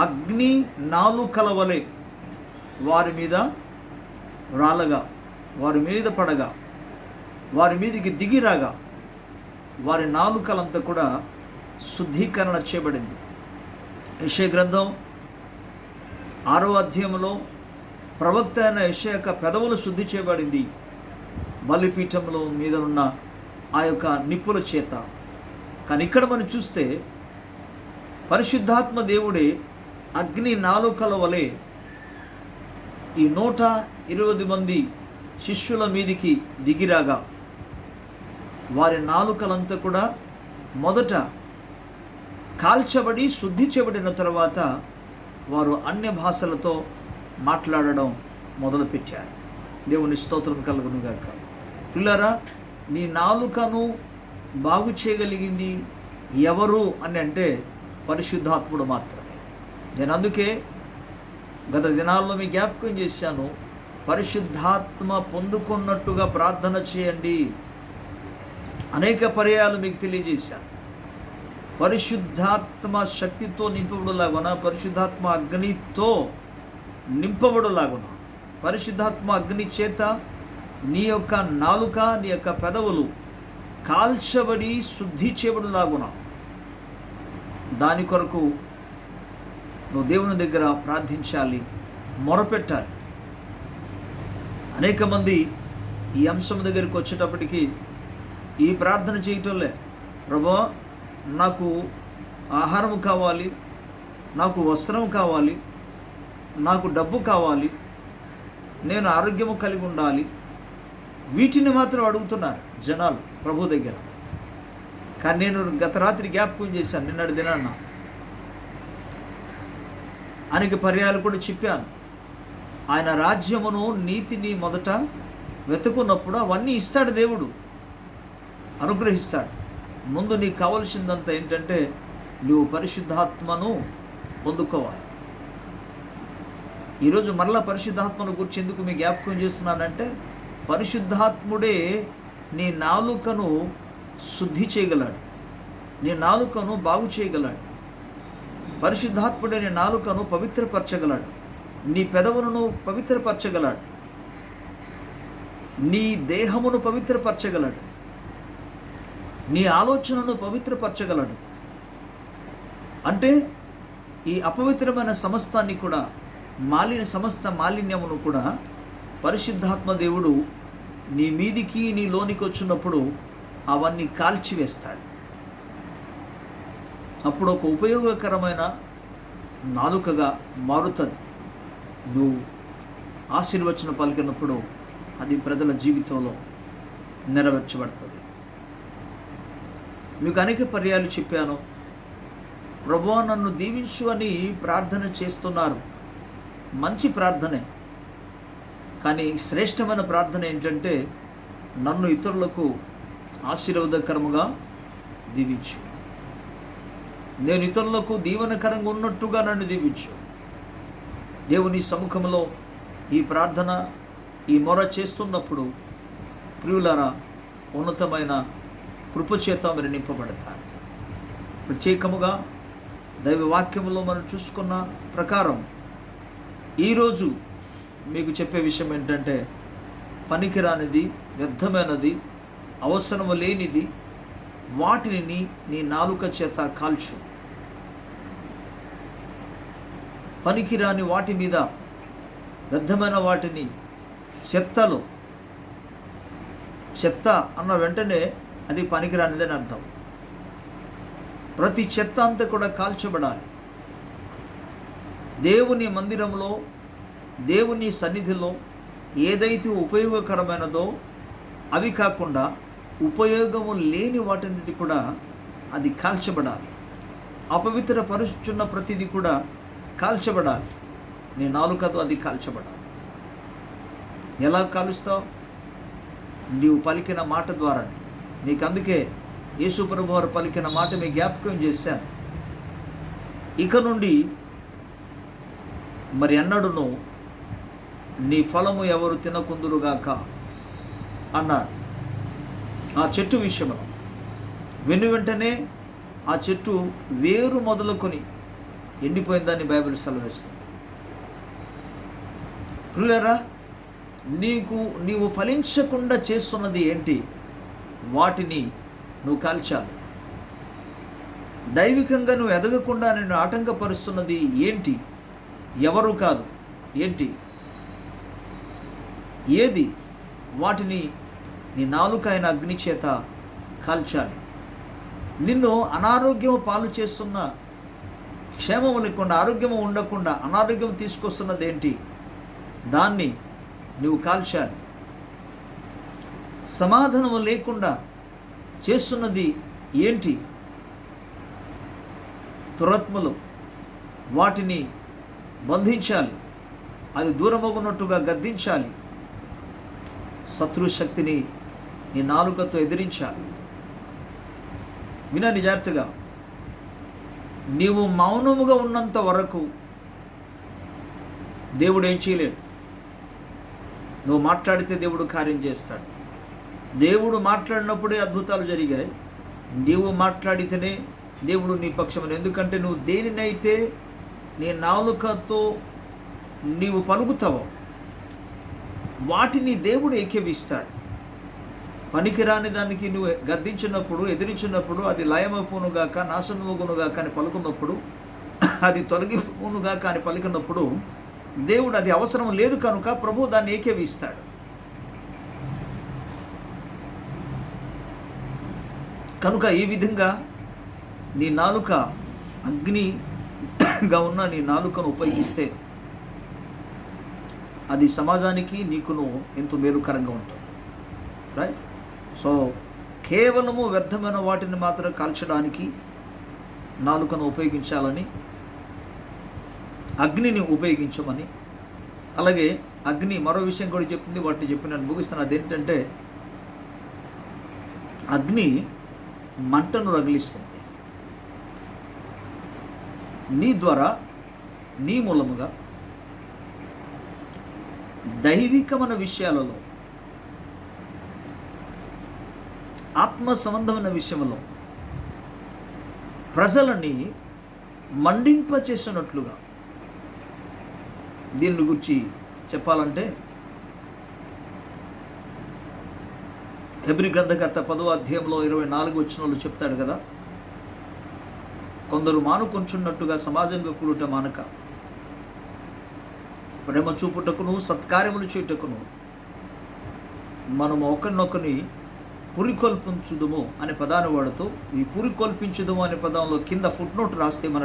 అగ్ని నాలుకల వలె వారి మీద రాలగా, వారి మీద పడగా, వారి మీదికి దిగిరాగా, వారి నాలుకలంతా కూడా శుద్ధీకరణ చేయబడింది. యెషయా గ్రంథం 6వ అధ్యాయంలో ప్రవక్త అయిన యెషయా యొక్క పెదవులు శుద్ధి చేయబడింది బలిపీఠంలో మీద ఉన్న ఆ యొక్క నిప్పుల చేత. కానీ ఇక్కడ మనం చూస్తే పరిశుద్ధాత్మ దేవుడే అగ్ని నాలుకల వలె ఈ 120 మంది శిష్యుల మీదికి దిగిరాగా, వారి నాలుకలంతా కూడా మొదట కాల్చబడి శుద్ధి చేయబడిన తర్వాత వారు అన్య భాషలతో మాట్లాడడం మొదలుపెట్టారు. దేవుని స్తోత్రం కలుగును గాక. పిల్లరా, నీ నాలుకను బాగు చేయగలిగింది ఎవరు అని అంటే పరిశుద్ధాత్ముడు మాత్రమే. నేను అందుకే గత దినాల్లో మీ జ్ఞాపకం చేశాను, పరిశుద్ధాత్మ పొందుకున్నట్టుగా ప్రార్థన చేయండి. అనేక పర్యాయాలు మీకు తెలియజేశాను. పరిశుద్ధాత్మ శక్తితో నింపబడులాగున, పరిశుద్ధాత్మ అగ్నితో నింపబడులాగున, పరిశుద్ధాత్మ అగ్ని చేత నీ యొక్క నాలుక, నీ యొక్క పెదవులు కాల్చబడి శుద్ధి చేయబడులాగున దాని కొరకు నువ్వు దేవుని దగ్గర ప్రార్థించాలి, మొరపెట్టాలి. అనేక మంది ఈ అంశం దగ్గరికి వచ్చేటప్పటికి ఈ ప్రార్థన చేయటంలే, ప్రభువా నాకు ఆహారం కావాలి, నాకు వస్త్రం కావాలి, నాకు డబ్బు కావాలి, నేను ఆరోగ్యము కలిగి ఉండాలి, వీటిని మాత్రం అడుగుతున్నారు జనాలు ప్రభు దగ్గర. కానీ నేను గత రాత్రి జ్ఞాపకం చేశాను, నిన్నటి దినాన్న అనేక పర్యాలు కూడా చెప్పాను. ఆయన రాజ్యమును నీతిని మొదట వెతుకున్నప్పుడు అవన్నీ ఇస్తాడు, దేవుడు అనుగ్రహిస్తాడు. ముందు నీకు కావలసిందంతా ఏంటంటే నువ్వు పరిశుద్ధాత్మను పొందుకోవాలి. ఈరోజు మరలా పరిశుద్ధాత్మను గురించి ఎందుకు మీ జ్ఞాపకం చేస్తున్నానంటే, పరిశుద్ధాత్ముడే నీ నాలుకను శుద్ధి చేయగలడు, నీ నాలుకను బాగు చేయగలడు. పరిశుద్ధాత్ముడే నీ నాలుకను పవిత్రపరచగలడు, నీ పెదవులను పవిత్రపరచగలడు, నీ దేహమును పవిత్రపరచగలడు, నీ ఆలోచనను పవిత్రపరచగలడు. అంటే ఈ అపవిత్రమైన సమస్తాన్ని కూడా, సమస్త మాలిన్యమును కూడా పరిశుద్ధాత్మ దేవుడు నీ మీదికి నీ లోనికి వచ్చినప్పుడు అవన్నీ కాల్చివేస్తాడు. అప్పుడు ఒక ఉపయోగకరమైన నాలుకగా మారుతుంది. నువ్వు ఆశీర్వచనం పలికినప్పుడు అది ప్రజల జీవితంలో నెరవేర్చబడుతుంది. మీకు అనేక పర్యాలు చెప్పాను, ప్రభువా నన్ను దీవించు అని ప్రార్థన చేస్తున్నారు. మంచి ప్రార్థనే, కానీ శ్రేష్టమైన ప్రార్థన ఏంటంటే నన్ను ఇతరులకు ఆశీర్వాదకరముగా దీవించు, నేను ఇతరులకు దీవెనకరంగా ఉన్నట్టుగా నన్ను దీవించు. దేవుని సముఖంలో ఈ ప్రార్థన, ఈ మొర చేస్తున్నప్పుడు ప్రియులారా ఉన్నతమైన కృపచేత మీరు నింపబడతారు. ప్రత్యేకముగా దైవ వాక్యములో మనం చూసుకున్న ప్రకారం ఈరోజు మీకు చెప్పే విషయం ఏంటంటే, పనికిరానిది, వ్యర్థమైనది, అవసరము లేనిది వాటిని నీ నాలుక చేత కాల్చు. పనికిరాని వాటి మీద, వ్యర్థమైన వాటిని, చెత్తలో, చెత్త అన్న వెంటనే అది పనికిరానిదని అర్థం. ప్రతి చెత్త అంతా కూడా కాల్చబడాలి. దేవుని మందిరంలో, దేవుని సన్నిధిలో ఏదైతే ఉపయోగకరమైనదో అవి కాకుండా ఉపయోగము లేని వాటిని కూడా అది కాల్చబడాలి. అపవిత్రపరుచున్న ప్రతిదీ కూడా కాల్చబడాలి. నీ నాలుకతో అది కాల్చబడాలి. ఎలా కాలుస్తావు? నీవు పలికిన మాట ద్వారా. నీకు అందుకే యేసు ప్రభువు వారు పలికిన మాట మీ జ్ఞాపకం చేశాను. ఇక నుండి మరి ఎన్నడూను నీ ఫలము ఎవరు తినకుందురుగాక అన్నారు. ఆ చెట్టు విషయంలో వెను వెంటనే ఆ చెట్టు వేరు మొదలుకొని ఎండిపోయిందని బైబిల్ సెలవిస్తుంది. ప్రియులారా, నీవు ఫలించకుండా చేస్తున్నది ఏంటి? వాటిని నువ్వు కాల్చాలి. దైవికంగా నువ్వు ఎదగకుండా నిన్ను ఆటంకపరుస్తున్నది ఏంటి? ఎవరు కాదు, ఏంటి, ఏది? వాటిని నీ నాలుక అయిన అగ్ని చేత కాల్చాలి. నిన్ను అనారోగ్యం పాలు చేస్తున్న, క్షేమము లేకుండా, ఆరోగ్యము ఉండకుండా అనారోగ్యం తీసుకొస్తున్నది ఏంటి? దాన్ని నువ్వు కాల్చాలి. సమాధానం లేకుండా చేస్తున్నది ఏంటి? దురాత్మలు. వాటిని బంధించాలి, అది దూరమగునట్టుగా గద్దించాలి. శత్రుశక్తిని నీ నాలుకతో ఎదిరించాలి. వినండి జాగ్రత్తగా. నీవు మౌనముగా ఉన్నంత వరకు దేవుడు ఏం చేయలేడు. నువ్వు మాట్లాడితే దేవుడు కార్యం చేస్తాడు. దేవుడు మాట్లాడినప్పుడే అద్భుతాలు జరిగాయి. నీవు మాట్లాడితేనే దేవుడు నీ పక్షమున. ఎందుకంటే నువ్వు దేనినైతే నీ నాలుకతో నీవు పలుకుతావో వాటిని దేవుడు ఏకీవిస్తాడు. పనికిరాని దానికి నువ్వు గద్దించినప్పుడు, ఎదిరించినప్పుడు అది లయమవునుగాక, నాశనమగునుగాక అని పలుకున్నప్పుడు, అది తొలగిపోనుగాక అని పలికినప్పుడు దేవుడు అది అవసరం లేదు కనుక ప్రభు దాన్ని ఏకీవిస్తాడు. కనుక ఈ విధంగా నీ నాలుక అగ్నిగా ఉన్న నీ నాలుకను ఉపయోగిస్తే అది సమాజానికి నీకును ఎంతో మేలుకరంగా ఉంటుంది. రైట్? సో కేవలము వ్యర్థమైన వాటిని మాత్రం కాల్చడానికి నాలుకను ఉపయోగించాలని, అగ్నిని ఉపయోగించమని. అలాగే అగ్ని మరో విషయం కూడా చెప్తుంది, వాటిని చెప్పి నేను ముగిస్తాను. అదేంటంటే అగ్ని మంటను రగిలిస్తుంది. నీ ద్వారా, నీ మూలముగా దైవికమైన విషయాలలో, ఆత్మ సంబంధమైన విషయంలో ప్రజలని మండింపచేసినట్లుగా. దీని గురించి చెప్పాలంటే హెబ్రీ గ్రంథకర్త 10వ అధ్యాయంలో 24 వచనంలో చెప్తాడు కదా, కొందరు మానుకొంచున్నట్టుగా సమాజంగా కూడుట మానక ప్రేమ చూపుటకును సత్కార్యములు చేయుటకును మనము ఒకరినొకరిని పురికొల్పించుదుము అనే పదాన్ని వాడుతూ, ఈ పురికొల్పించుదుము అనే పదంలో కింద ఫుట్ నోట్ రాస్తే మన